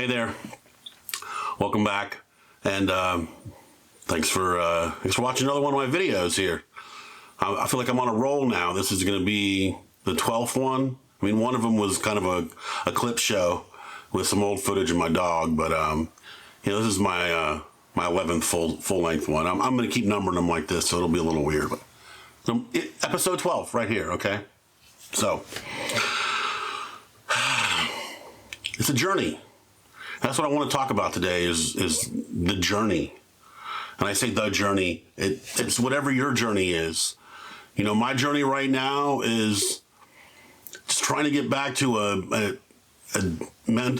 Hey there, welcome back, and thanks for watching another one of my videos here. I feel like I'm on a roll now. This is going to be the 12th one. I mean, one of them was kind of a clip show with some old footage of my dog, but this is my my 11th full length one. I'm going to keep numbering them like this, so it'll be a little weird. But episode 12 right here, okay? So it's a journey. That's what I want to talk about today is the journey. And I say the journey, it's whatever your journey is. You know, my journey right now is just trying to get back to not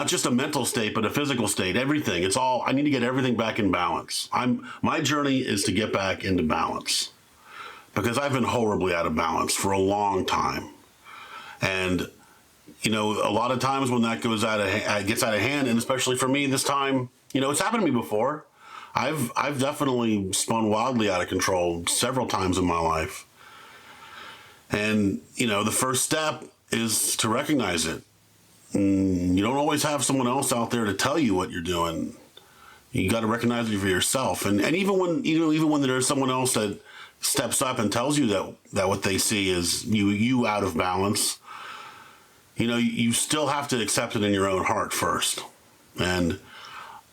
just a mental state, but a physical state, everything. It's all, I need to get everything back in balance. My journey is to get back into balance because I've been horribly out of balance for a long time. And you know, a lot of times when that gets out of hand, and especially for me this time, you know, it's happened to me before. I've definitely spun wildly out of control several times in my life. And, you know, the first step is to recognize it. You don't always have someone else out there to tell you what you're doing. You got to recognize it for yourself. And even when there's someone else that steps up and tells you that what they see is you out of balance, you know, you still have to accept it in your own heart first. And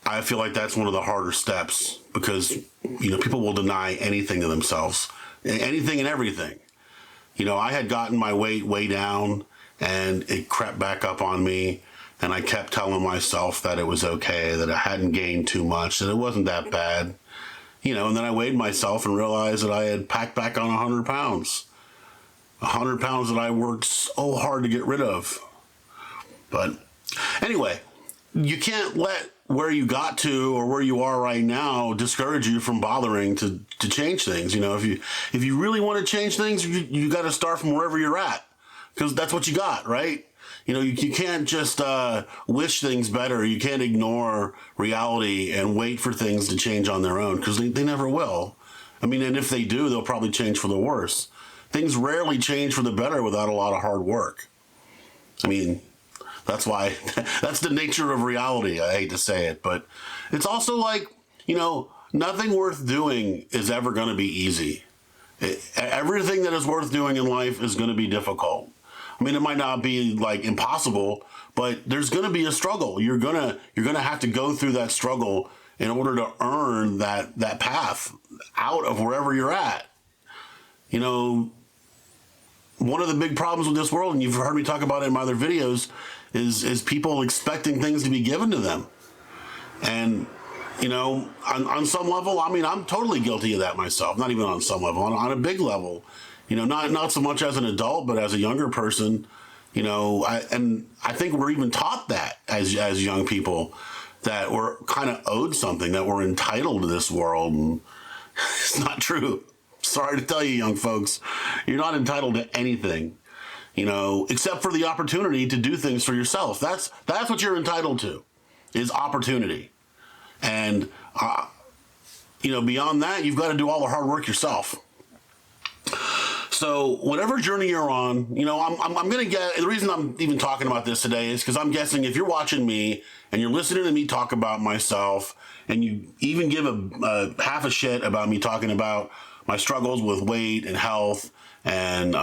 I feel like that's one of the harder steps because, you know, people will deny anything to themselves, anything and everything. You know, I had gotten my weight way down and it crept back up on me. And I kept telling myself that it was okay, that I hadn't gained too much, that it wasn't that bad. You know, and then I weighed myself and realized that I had packed back on 100 pounds. 100 pounds that I worked so hard to get rid of. But anyway, you can't let where you got to or where you are right now discourage you from bothering to change things. You know, if you really want to change things, you got to start from wherever you're at because that's what you got, right? You know, you can't just wish things better. You can't ignore reality and wait for things to change on their own because they never will. I mean, and if they do, they'll probably change for the worse. Things rarely change for the better without a lot of hard work. I mean, that's why, that's the nature of reality. I hate to say it, but it's also like, you know, nothing worth doing is ever going to be easy. Everything that is worth doing in life is going to be difficult. I mean, it might not be like impossible, but there's going to be a struggle. You're going to have to go through that struggle in order to earn that path out of wherever you're at. You know, one of the big problems with this world, and you've heard me talk about it in my other videos, is people expecting things to be given to them. And, you know, on some level, I mean, I'm totally guilty of that myself. Not even on some level, on a big level. You know, not so much as an adult, but as a younger person, you know, I think we're even taught that as young people, that we're kind of owed something, that we're entitled to this world. And it's not true. Sorry to tell you, young folks, you're not entitled to anything, you know, except for the opportunity to do things for yourself. That's what you're entitled to, is opportunity. And, you know, beyond that, you've got to do all the hard work yourself. So whatever journey you're on, you know, I'm going to get, the reason I'm even talking about this today is because I'm guessing if you're watching me and you're listening to me talk about myself and you even give a half a shit about me talking about my struggles with weight and health and,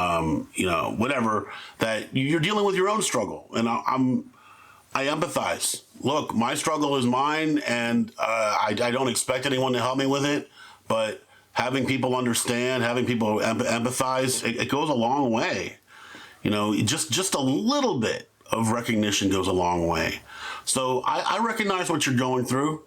you know, whatever, that you're dealing with your own struggle. And I empathize. Look, my struggle is mine, and I don't expect anyone to help me with it, but having people understand, having people empathize, it goes a long way. You know, just a little bit of recognition goes a long way. So I recognize what you're going through.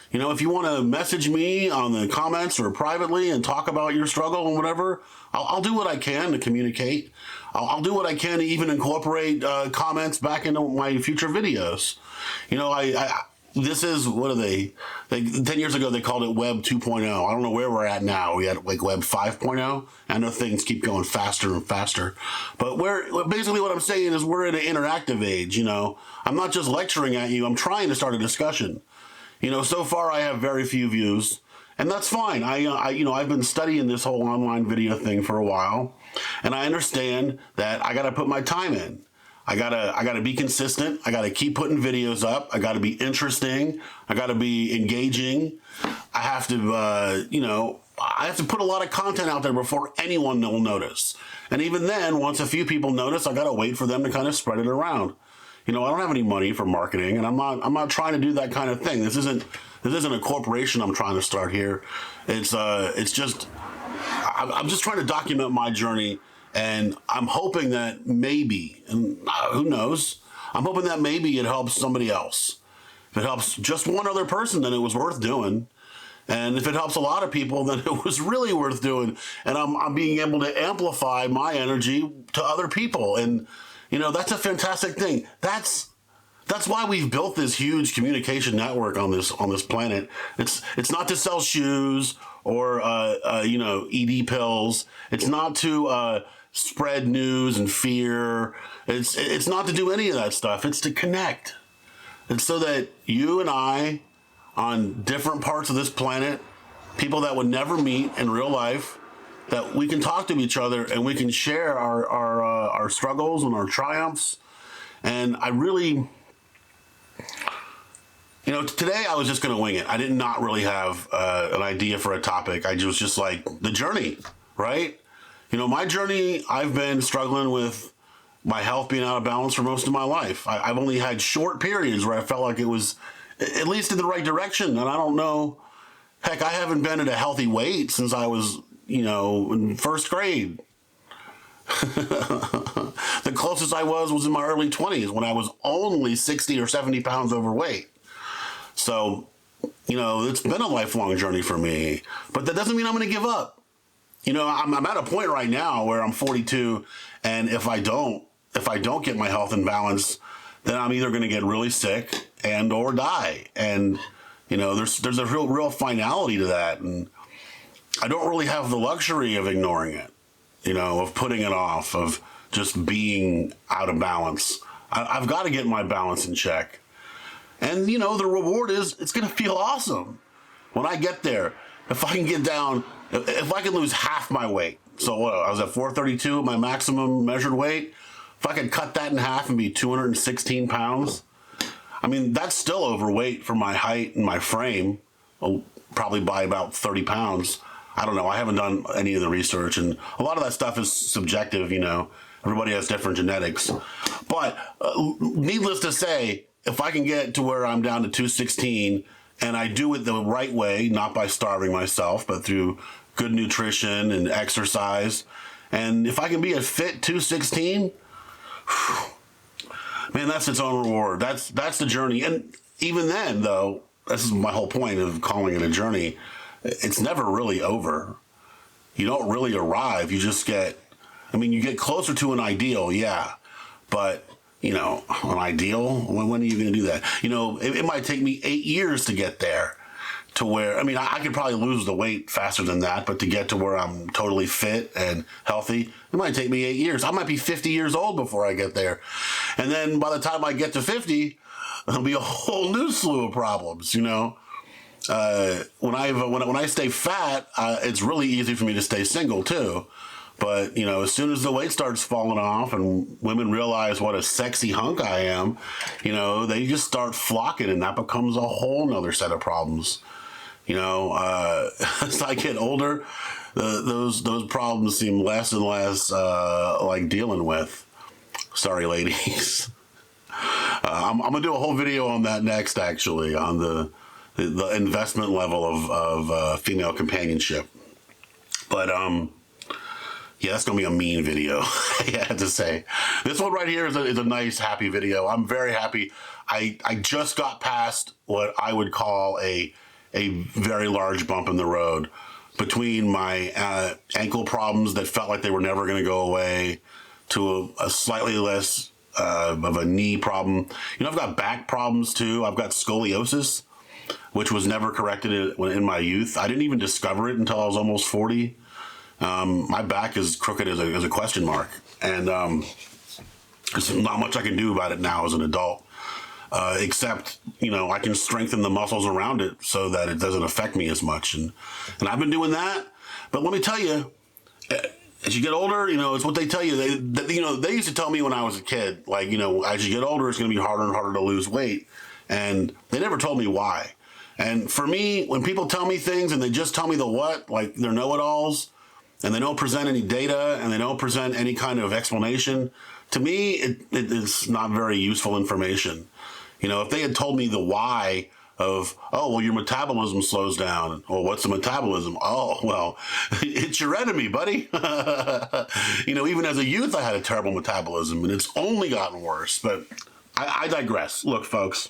You know, if you want to message me on the comments or privately and talk about your struggle and whatever, I'll do what I can to communicate. I'll do what I can to even incorporate comments back into my future videos. You know, this is, what are they 10 years ago, they called it Web 2.0. I don't know where we're at now. We had like Web 5.0. I know things keep going faster and faster. But basically what I'm saying is we're in an interactive age, you know. I'm not just lecturing at you. I'm trying to start a discussion. You know, so far I have very few views, and that's fine. You know, I've been studying this whole online video thing for a while, and I understand that I got to put my time in. I gotta be consistent. I gotta keep putting videos up. I gotta be interesting. I gotta be engaging. I have to, I have to put a lot of content out there before anyone will notice. And even then, once a few people notice, I gotta wait for them to kind of spread it around. I don't have any money for marketing, and I'm not trying to do that kind of thing. This isn't a corporation I'm trying to start here. It's just I'm just trying to document my journey. And I'm hoping that maybe, and who knows, I'm hoping that maybe it helps somebody else. If it helps just one other person, then it was worth doing. And if it helps a lot of people, then it was really worth doing. And I'm being able to amplify my energy to other people. And, that's a fantastic thing. That's why we've built this huge communication network on this planet. It's not to sell shoes or, ED pills. It's not to, spread news and fear. It's not to do any of that stuff. It's to connect. It's so that you and I, on different parts of this planet, people that would never meet in real life, that we can talk to each other and we can share our struggles and our triumphs. And I really, today I was just going to wing it. I did not really have an idea for a topic. I was just like, the journey, right? My journey, I've been struggling with my health being out of balance for most of my life. I've only had short periods where I felt like it was at least in the right direction. And I don't know, heck, I haven't been at a healthy weight since I was, in first grade. The closest I was in my early 20s when I was only 60 or 70 pounds overweight. So, it's been a lifelong journey for me, but that doesn't mean I'm going to give up. I'm at a point right now where I'm 42, and if I don't get my health in balance, then I'm either going to get really sick and or die. And there's a real finality to that, and I don't really have the luxury of ignoring it, of putting it off, of just being out of balance. I've got to get my balance in check, and the reward is it's going to feel awesome when I get there. If I can get down. If I could lose half my weight, so what, I was at 432, my maximum measured weight. If I could cut that in half and be 216 pounds, that's still overweight for my height and my frame, probably by about 30 pounds. I don't know. I haven't done any of the research, and a lot of that stuff is subjective, Everybody has different genetics. But needless to say, if I can get to where I'm down to 216, and I do it the right way, not by starving myself, but through good nutrition and exercise. And if I can be a fit 216, man, that's its own reward. That's the journey. And even then, though, this is my whole point of calling it a journey. It's never really over. You don't really arrive. You just you get closer to an ideal, yeah. But an ideal, when are you going to do that? It might take me 8 years to get there to where, I could probably lose the weight faster than that, but to get to where I'm totally fit and healthy, it might take me 8 years. I might be 50 years old before I get there. And then by the time I get to 50, there'll be a whole new slew of problems, When I stay fat, it's really easy for me to stay single too. But, as soon as the weight starts falling off and women realize what a sexy hunk I am, they just start flocking, and that becomes a whole nother set of problems. As I get older, those problems seem less and less like dealing with. Sorry, ladies. I'm going to do a whole video on that next, actually, on the investment level of female companionship. But, yeah, that's going to be a mean video, I have to say. This one right here is a nice, happy video. I'm very happy. I just got past what I would call a very large bump in the road between my ankle problems that felt like they were never going to go away to a slightly less of a knee problem. I've got back problems too. I've got scoliosis, which was never corrected in my youth. I didn't even discover it until I was almost 40. My back is crooked as a question mark, and there's not much I can do about it now as an adult, except I can strengthen the muscles around it so that it doesn't affect me as much, and I've been doing that. But let me tell you, as you get older, it's what they tell you. They used to tell me when I was a kid, like, as you get older, it's going to be harder and harder to lose weight. And they never told me why. And for me, when people tell me things and they just tell me the what, like they're know-it-alls, and they don't present any data and they don't present any kind of explanation, to me, it is not very useful information. If they had told me the why of, oh, well, your metabolism slows down. Well, what's the metabolism? Oh, well, it's your enemy, buddy. Even as a youth, I had a terrible metabolism, and it's only gotten worse. But I digress. Look, folks,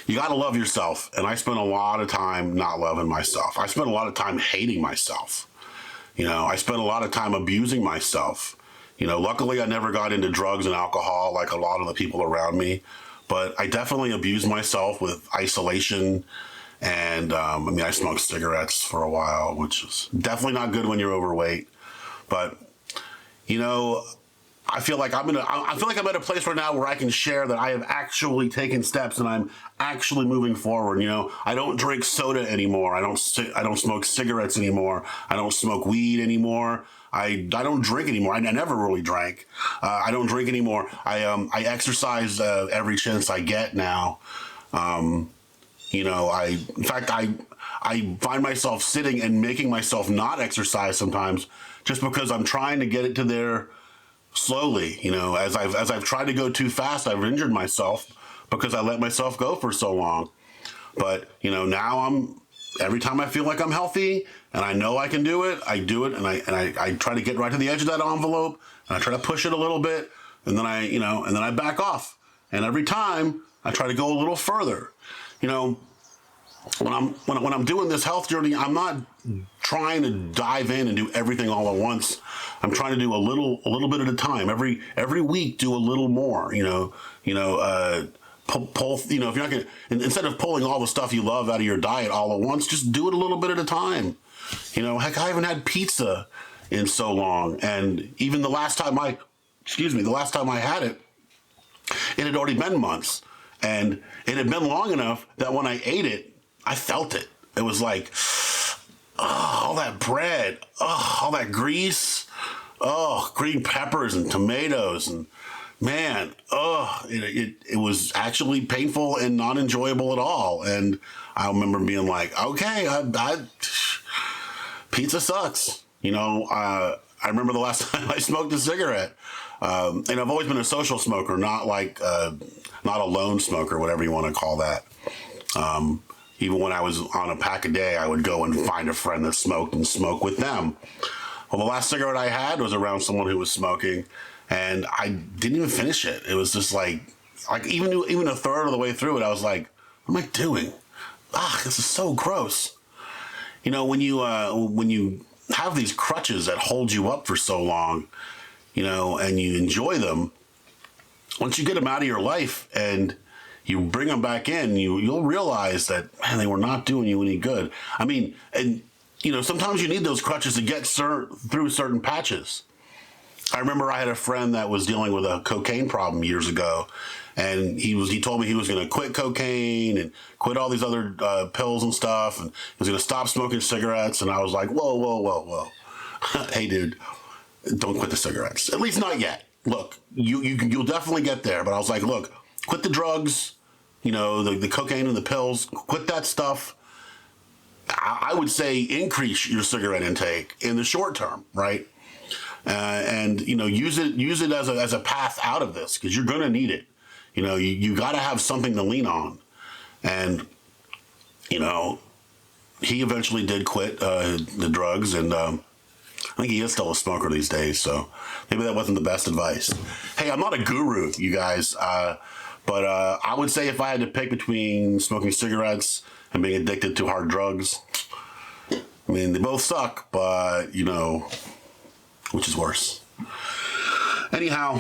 you got to love yourself. And I spent a lot of time not loving myself. I spent a lot of time hating myself. I spent a lot of time abusing myself. Luckily, I never got into drugs and alcohol like a lot of the people around me. But I definitely abused myself with isolation. And I smoked cigarettes for a while, which is definitely not good when you're overweight. But, I feel like I'm at a place right now where I can share that I have actually taken steps and I'm actually moving forward. I don't drink soda anymore. I don't smoke cigarettes anymore. I don't smoke weed anymore. I don't drink anymore. I never really drank. I don't drink anymore. I exercise every chance I get now. In fact, I find myself sitting and making myself not exercise sometimes just because I'm trying to get it to there slowly. As I've tried to go too fast, I've injured myself because I let myself go for so long. But, now every time I feel like I'm healthy and I know I can do it, I do it, and I try to get right to the edge of that envelope, and I try to push it a little bit, and then I back off. And every time I try to go a little further. When I'm doing this health journey, I'm not trying to dive in and do everything all at once. I'm trying to do a little bit at a time. Every week, do a little more. Pull. If you're not gonna, instead of pulling all the stuff you love out of your diet all at once, just do it a little bit at a time. Heck, I haven't had pizza in so long, and even the last time I had it, it had already been months, and it had been long enough that when I ate it, I felt it. It was like, oh, all that bread, oh, all that grease, oh, green peppers and tomatoes, and man, it was actually painful and not enjoyable at all. And I remember being like, okay, pizza sucks. I remember the last time I smoked a cigarette. And I've always been a social smoker, not a lone smoker, whatever you want to call that. Even when I was on a pack a day, I would go and find a friend that smoked and smoke with them. Well, the last cigarette I had was around someone who was smoking, and I didn't even finish it. It was just like even a third of the way through it, I was like, what am I doing? This is so gross. When you have these crutches that hold you up for so long, and you enjoy them, once you get them out of your life and you bring them back in, you'll realize that, man, they were not doing you any good. Sometimes you need those crutches to get through certain patches. I remember I had a friend that was dealing with a cocaine problem years ago, and he told me he was going to quit cocaine and quit all these other pills and stuff, and he was going to stop smoking cigarettes. And I was like, whoa. Hey, dude, don't quit the cigarettes. At least not yet. Look, you'll definitely get there. But I was like, look, quit the drugs, the cocaine and the pills, quit that stuff. I would say increase your cigarette intake in the short term, right? And use it as a path out of this, because you're going to need it. You got to have something to lean on. And he eventually did quit the drugs, and I think he is still a smoker these days. So maybe that wasn't the best advice. Hey, I'm not a guru, you guys, but I would say if I had to pick between smoking cigarettes and being addicted to hard drugs, they both suck, but which is worse? Anyhow,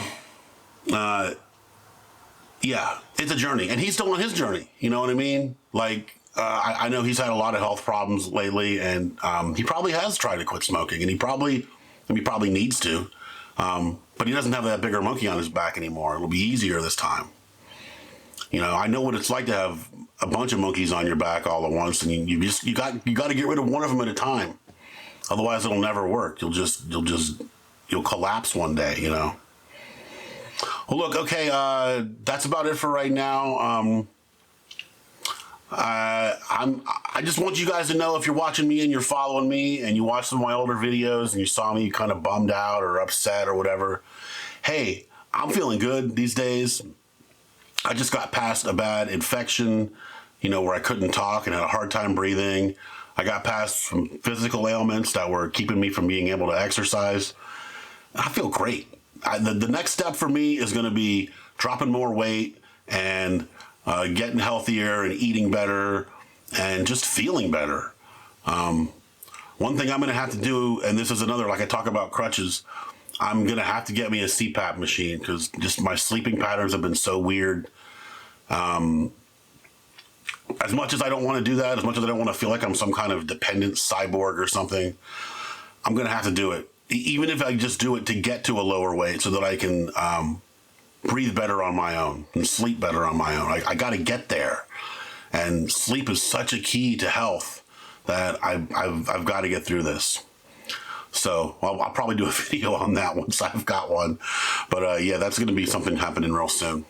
yeah, it's a journey, and he's still on his journey. You know what I mean? Like, I know he's had a lot of health problems lately, and he probably has tried to quit smoking, and he probably needs to, but he doesn't have that bigger monkey on his back anymore. It'll be easier this time. I know what it's like to have a bunch of monkeys on your back all at once, and you got to get rid of one of them at a time. Otherwise, it'll never work. You'll collapse one day, you know. Well, look, okay, that's about it for right now. I just want you guys to know, if you're watching me and you're following me and you watch some of my older videos and you saw me kind of bummed out or upset or whatever, hey, I'm feeling good these days. I just got past a bad infection, you know, where I couldn't talk and had a hard time breathing. I got past some physical ailments that were keeping me from being able to exercise. I feel great. The next step for me is going to be dropping more weight and getting healthier and eating better and just feeling better. One thing I'm going to have to do, and this is another, like I talk about crutches, I'm going to have to get me a CPAP machine because just my sleeping patterns have been so weird. As much as I don't want to do that, as much as I don't want to feel like I'm some kind of dependent cyborg or something, I'm going to have to do it. Even if I just do it to get to a lower weight so that I can breathe better on my own and sleep better on my own. I got to get there. And sleep is such a key to health that I've got to get through this. So I'll probably do a video on that once I've got one. But yeah, that's going to be something happening real soon.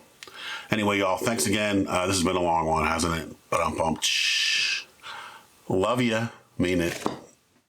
Anyway, y'all, thanks again. This has been a long one, hasn't it? But I'm pumped. Love ya. Mean it.